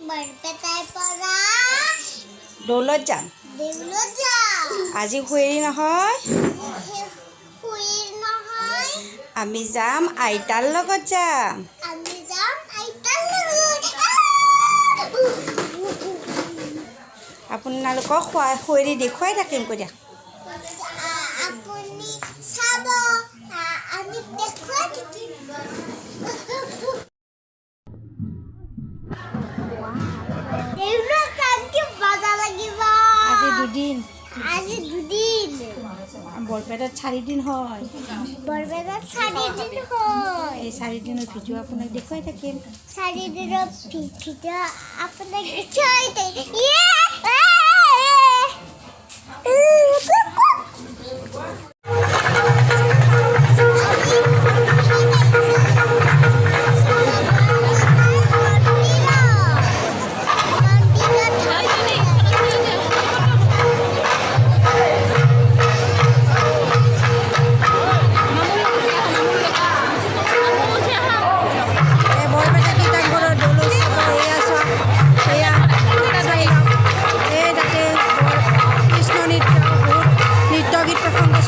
বৰপেটাৰ পৰা দৌলত যাম। দেউলত যাম। আজি খুৰী নহয়, খুৰীৰ নহয়, আমি যাম আইতাৰ লগত যাম। আমি যাম আইতাৰ লগত। আপোনালোকক খুৰী দেখুৱাই থাকিম কৈ দিয়া। আপুনি চাব, আমি দেখুৱাই থাকিম। দেউলত যাম, কি মজা লাগিব। আজি দুদিন বৰপেটাত 4 দিন হয়। বৰপেটাত 4 দিন হয়। এই 4 দিনৰ ভিডিঅ' আপোনাক দেখুৱাই থাকিম। 4 দিনৰ ভিডিঅ' আপোনাক দেখুৱাই থাকিম।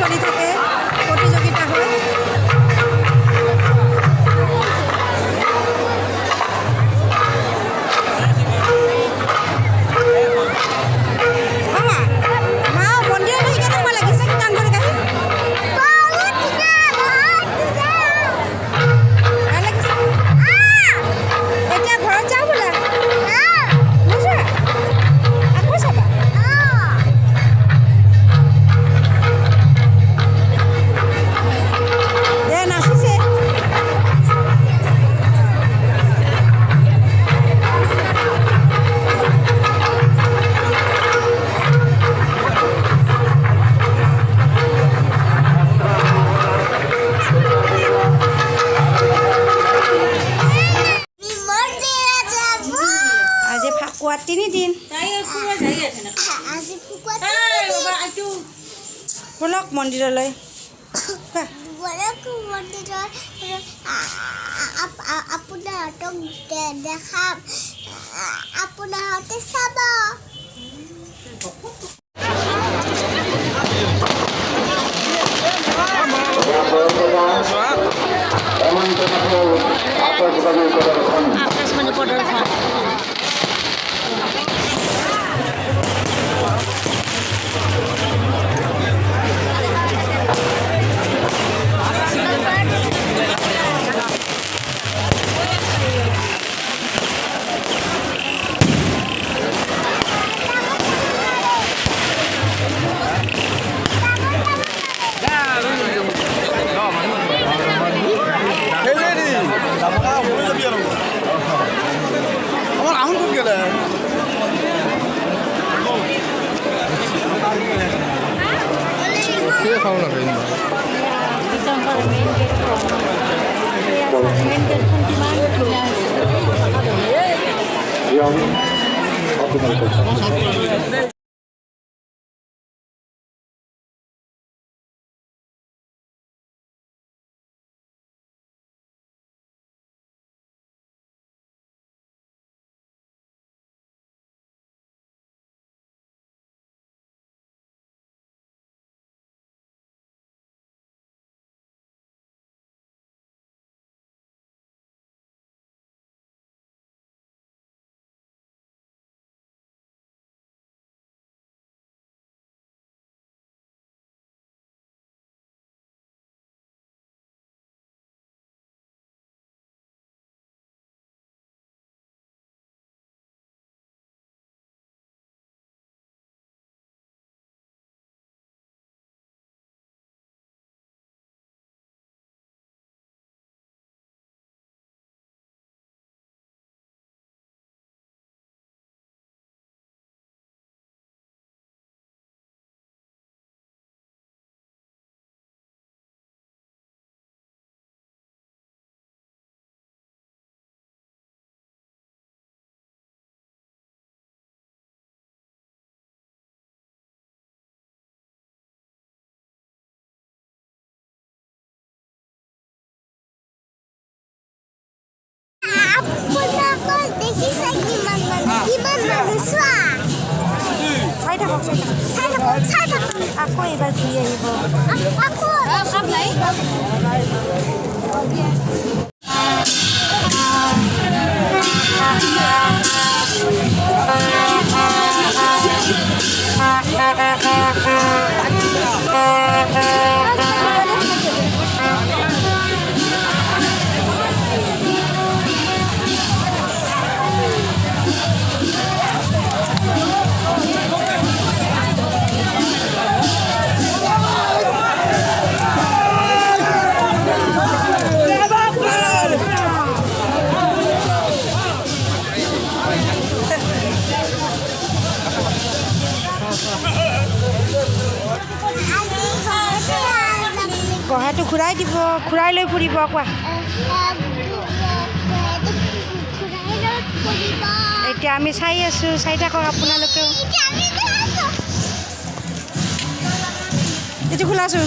চলি থাকে, প্ৰতিযোগিতা হয়। মন্দিৰলৈ কেনেকুৱা লাগিছে কীৰ্তন কৰি ভাল লাগিছে। এতিয়া ঘৰত যাওঁ বোলা, নোযোৱা? আকৌ চাবা। নাচিছে আজি ফাকুৱাত 3 দিন। বলক মন্দিৰলৈ। আপোনাহঁতক দেখাম, আপোনাহঁতে চাব। আকাশবাণী প্ৰদৰ্শন আমার আউন কোন গেলে কে খাও না ভাই মেইন গেটখন কিমান ধুনীয়া হৈছে। আকৌ এইবাৰ ঘূৰি আহিব গহাটো ঘূৰাই দিব ঘূৰাই লৈ ফুৰিব কোৱা এতিয়া আমি চাই আছোঁ চাই থাকক আপোনালোকেও এইটো খোলাচোন